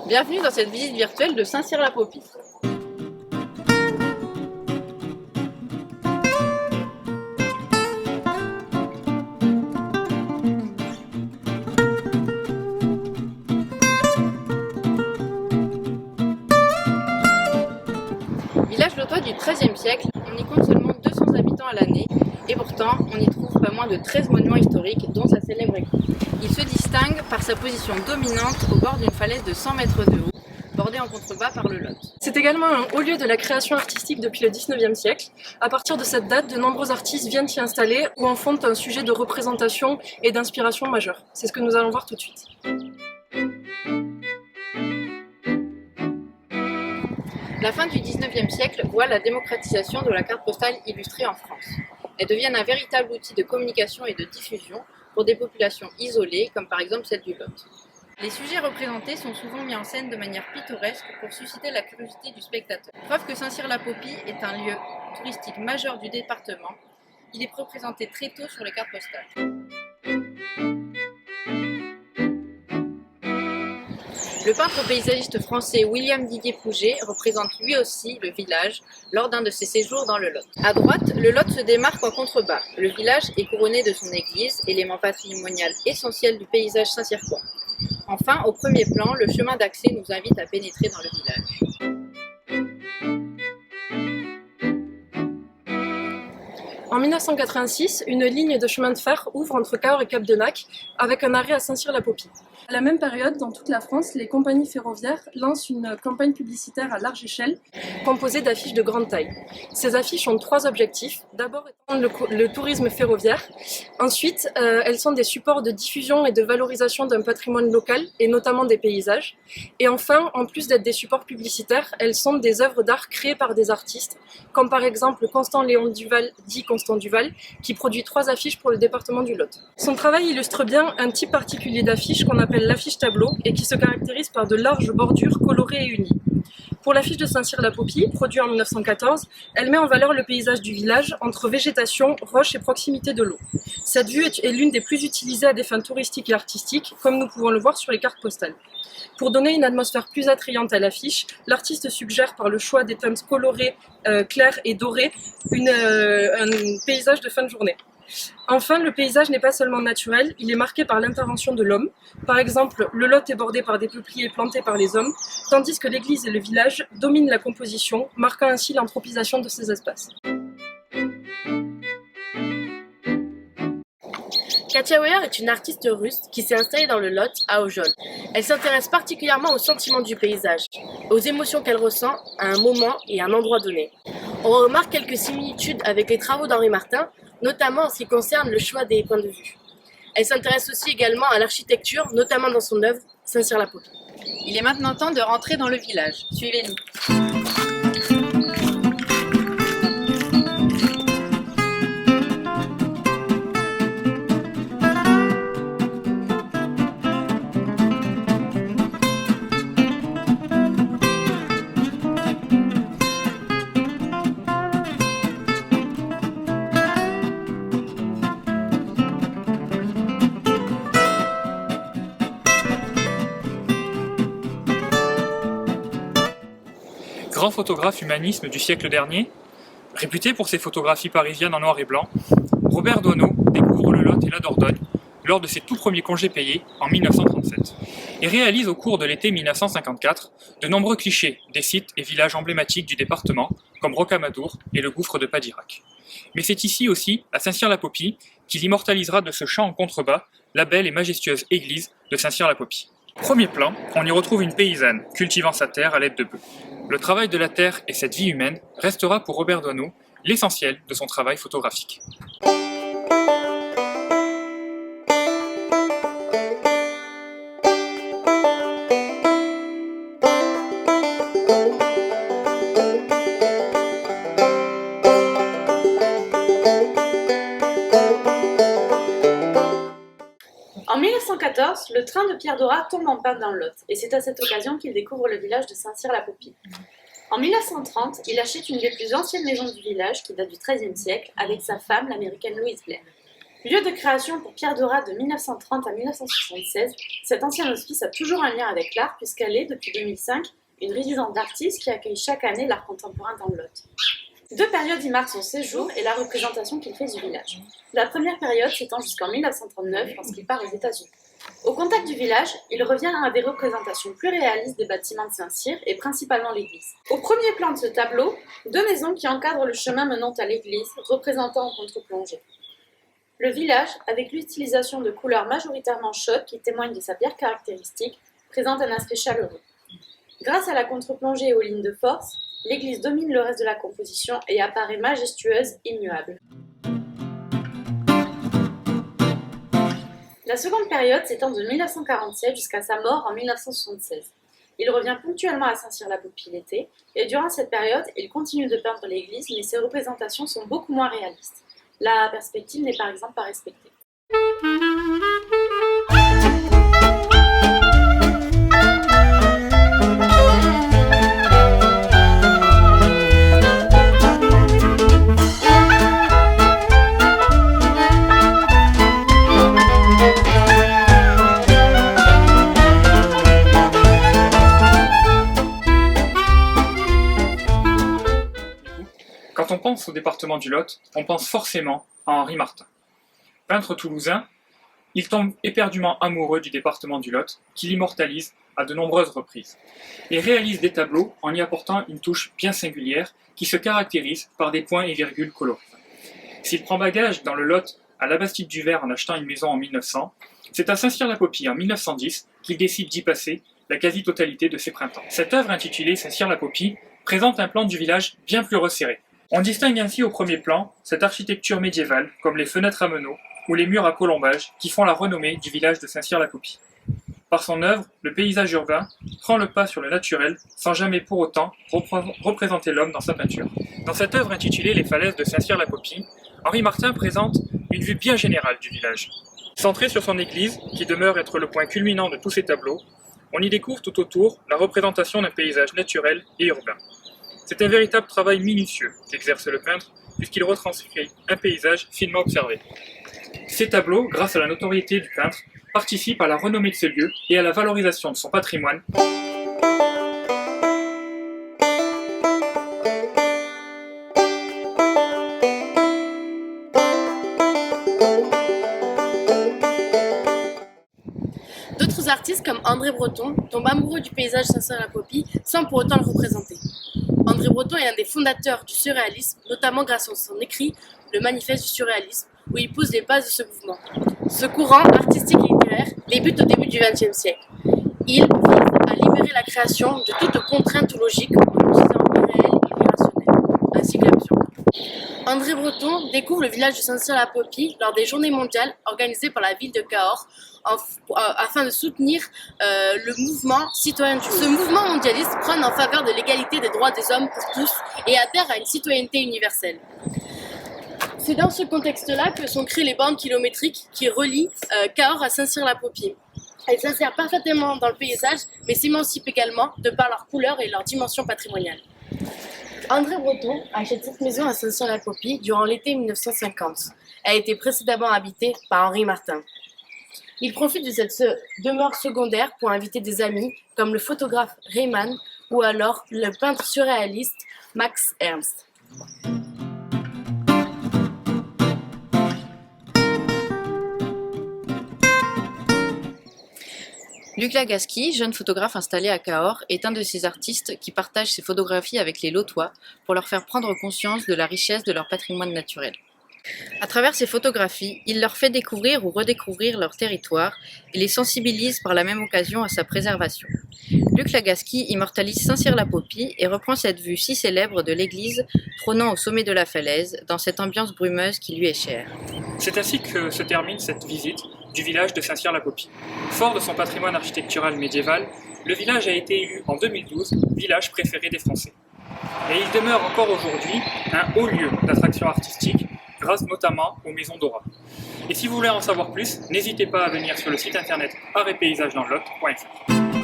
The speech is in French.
Bienvenue dans cette visite virtuelle de Saint-Cyr-la-Popie. Village lotois du XIIIe siècle, on y compte seulement 200 habitants à l'année et pourtant on y trouve pas moins de 13 monuments historiques dont sa célèbre église. Il se distingue par sa position dominante au bord d'une falaise de 100 mètres de haut, bordée en contrebas par le Lot. C'est également un haut lieu de la création artistique depuis le XIXe siècle. À partir de cette date, de nombreux artistes viennent s'y installer ou en font un sujet de représentation et d'inspiration majeur. C'est ce que nous allons voir tout de suite. La fin du XIXe siècle voit la démocratisation de la carte postale illustrée en France. Elle devient un véritable outil de communication et de diffusion pour des populations isolées, comme par exemple celle du Lot. Les sujets représentés sont souvent mis en scène de manière pittoresque pour susciter la curiosité du spectateur. Preuve que Saint-Cyr-la-Popie est un lieu touristique majeur du département, il est représenté très tôt sur les cartes postales. Le peintre paysagiste français William Didier-Pouget représente lui aussi le village lors d'un de ses séjours dans le Lot. À droite, le Lot se démarque en contrebas. Le village est couronné de son église, élément patrimonial essentiel du paysage saint-cyrois. Enfin, au premier plan, le chemin d'accès nous invite à pénétrer dans le village. En 1986, une ligne de chemin de fer ouvre entre Cahors et Cap-de-Nac avec un arrêt à Saint-Cyr-la-Popie. À la même période, dans toute la France, les compagnies ferroviaires lancent une campagne publicitaire à large échelle composée d'affiches de grande taille. Ces affiches ont trois objectifs. D'abord, le tourisme ferroviaire. Ensuite, elles sont des supports de diffusion et de valorisation d'un patrimoine local et notamment des paysages. Et enfin, en plus d'être des supports publicitaires, elles sont des œuvres d'art créées par des artistes, comme par exemple Constant Léon Duval, dit Constant Duval, qui produit 3 affiches pour le département du Lot. Son travail illustre bien un type particulier d'affiche qu'on appelle l'affiche tableau et qui se caractérise par de larges bordures colorées et unies. Pour l'affiche de Saint-Cyr-la-Popie, produite en 1914, elle met en valeur le paysage du village entre végétation, roches et proximité de l'eau. Cette vue est l'une des plus utilisées à des fins touristiques et artistiques, comme nous pouvons le voir sur les cartes postales. Pour donner une atmosphère plus attrayante à l'affiche, l'artiste suggère par le choix des teintes colorées, claires et dorées, un paysage de fin de journée. Enfin, le paysage n'est pas seulement naturel, il est marqué par l'intervention de l'homme. Par exemple, le Lot est bordé par des peupliers plantés par les hommes, tandis que l'église et le village dominent la composition, marquant ainsi l'anthropisation de ces espaces. Katia Weyer est une artiste russe qui s'est installée dans le Lot, à Ojol. Elle s'intéresse particulièrement aux sentiments du paysage, aux émotions qu'elle ressent à un moment et à un endroit donné. On remarque quelques similitudes avec les travaux d'Henri Martin, notamment en ce qui concerne le choix des points de vue. Elle s'intéresse aussi également à l'architecture, notamment dans son œuvre Saint-Cyr-la-Popie. Il est maintenant temps de rentrer dans le village. Suivez-nous. Grand photographe humaniste du siècle dernier, réputé pour ses photographies parisiennes en noir et blanc, Robert Doisneau découvre le Lot et la Dordogne lors de ses tout premiers congés payés en 1937 et réalise au cours de l'été 1954 de nombreux clichés des sites et villages emblématiques du département comme Rocamadour et le gouffre de Padirac. Mais c'est ici aussi, à Saint-Cyr-la-Popie, qu'il immortalisera de ce chant en contrebas la belle et majestueuse église de Saint-Cyr-la-Popie. Premier plan, on y retrouve une paysanne cultivant sa terre à l'aide de bœufs. Le travail de la terre et cette vie humaine restera pour Robert Doisneau l'essentiel de son travail photographique. En 1914, le train de Pierre Dorat tombe en panne dans le Lot, et c'est à cette occasion qu'il découvre le village de Saint-Cyr-la-Popie. En 1930, il achète une des plus anciennes maisons du village, qui date du XIIIe siècle, avec sa femme, l'américaine Louise Blair. Lieu de création pour Pierre Dorat de 1930 à 1976, cet ancien hospice a toujours un lien avec l'art puisqu'elle est, depuis 2005, une résidence d'artistes qui accueille chaque année l'art contemporain dans le Lot. Deux périodes y marquent son séjour et la représentation qu'il fait du village. La première période s'étend jusqu'en 1939 lorsqu'il part aux États-Unis. Au contact du village, il revient à des représentations plus réalistes des bâtiments de Saint-Cyr et principalement l'église. Au premier plan de ce tableau, deux maisons qui encadrent le chemin menant à l'église, représentant en contre-plongée. Le village, avec l'utilisation de couleurs majoritairement chaudes qui témoignent de sa pierre caractéristique, présente un aspect chaleureux. Grâce à la contre-plongée et aux lignes de force, l'église domine le reste de la composition et apparaît majestueuse, immuable. La seconde période s'étend de 1947 jusqu'à sa mort en 1976. Il revient ponctuellement à Saint-Cyr-la-Popie l'été, et durant cette période, il continue de peindre l'église, mais ses représentations sont beaucoup moins réalistes. La perspective n'est par exemple pas respectée. Quand on pense au département du Lot, on pense forcément à Henri Martin. Peintre toulousain, il tombe éperdument amoureux du département du Lot, qu'il immortalise à de nombreuses reprises, et réalise des tableaux en y apportant une touche bien singulière qui se caractérise par des points et virgules colorés. S'il prend bagage dans le Lot à la Bastide-du-Vair en achetant une maison en 1900, c'est à Saint-Cyr-la-Popie en 1910 qu'il décide d'y passer la quasi-totalité de ses printemps. Cette œuvre intitulée Saint-Cyr-la-Popie présente un plan du village bien plus resserré. On distingue ainsi au premier plan cette architecture médiévale, comme les fenêtres à meneaux ou les murs à colombages qui font la renommée du village de Saint-Cyr-la-Popie. Par son œuvre, le paysage urbain prend le pas sur le naturel sans jamais pour autant représenter l'homme dans sa peinture. Dans cette œuvre intitulée Les falaises de Saint-Cyr-la-Popie, Henri Martin présente une vue bien générale du village. Centré sur son église, qui demeure être le point culminant de tous ses tableaux, on y découvre tout autour la représentation d'un paysage naturel et urbain. C'est un véritable travail minutieux qu'exerce le peintre, puisqu'il retranscrit un paysage finement observé. Ces tableaux, grâce à la notoriété du peintre, participent à la renommée de ce lieu et à la valorisation de son patrimoine. D'autres artistes comme André Breton tombent amoureux du paysage Saint-Cyr-la-Popie sans pour autant le représenter. André Breton est un des fondateurs du surréalisme, notamment grâce à son écrit « Le manifeste du surréalisme », où il pose les bases de ce mouvement. Ce courant artistique et littéraire débute au début du XXe siècle. Il vise à libérer la création de toute contrainte ou logique en utilisant l'irréel et l'irrationnel, ainsi que l'absurde. André Breton découvre le village de Saint-Cyr-la-Popie lors des Journées mondiales organisées par la ville de Cahors afin de soutenir le mouvement citoyen du monde. Ce mouvement mondialiste prône en faveur de l'égalité des droits des hommes pour tous et adhère à une citoyenneté universelle. C'est dans ce contexte-là que sont créées les bandes kilométriques qui relient Cahors à Saint-Cyr-la-Popie. Elles s'insèrent parfaitement dans le paysage, mais s'émancipent également de par leur couleur et leur dimension patrimoniale. André Breton achète cette maison à Saint-Cyr-la-Popie durant l'été 1950. Elle a été précédemment habitée par Henri Martin. Il profite de cette demeure secondaire pour inviter des amis comme le photographe Reymann ou alors le peintre surréaliste Max Ernst. Luc Lagasky, jeune photographe installé à Cahors, est un de ces artistes qui partagent ses photographies avec les Lotois pour leur faire prendre conscience de la richesse de leur patrimoine naturel. À travers ses photographies, il leur fait découvrir ou redécouvrir leur territoire et les sensibilise par la même occasion à sa préservation. Luc Lagasky immortalise Saint-Cyr-la-Popie et reprend cette vue si célèbre de l'église trônant au sommet de la falaise, dans cette ambiance brumeuse qui lui est chère. C'est ainsi que se termine cette visite du village de Saint-Cyr-la-Popie. Fort de son patrimoine architectural médiéval, le village a été élu en 2012 village préféré des Français. Et il demeure encore aujourd'hui un haut lieu d'attraction artistique, grâce notamment aux maisons Dorat. Et si vous voulez en savoir plus, n'hésitez pas à venir sur le site internet artsetpaysagesdansle-lot.fr.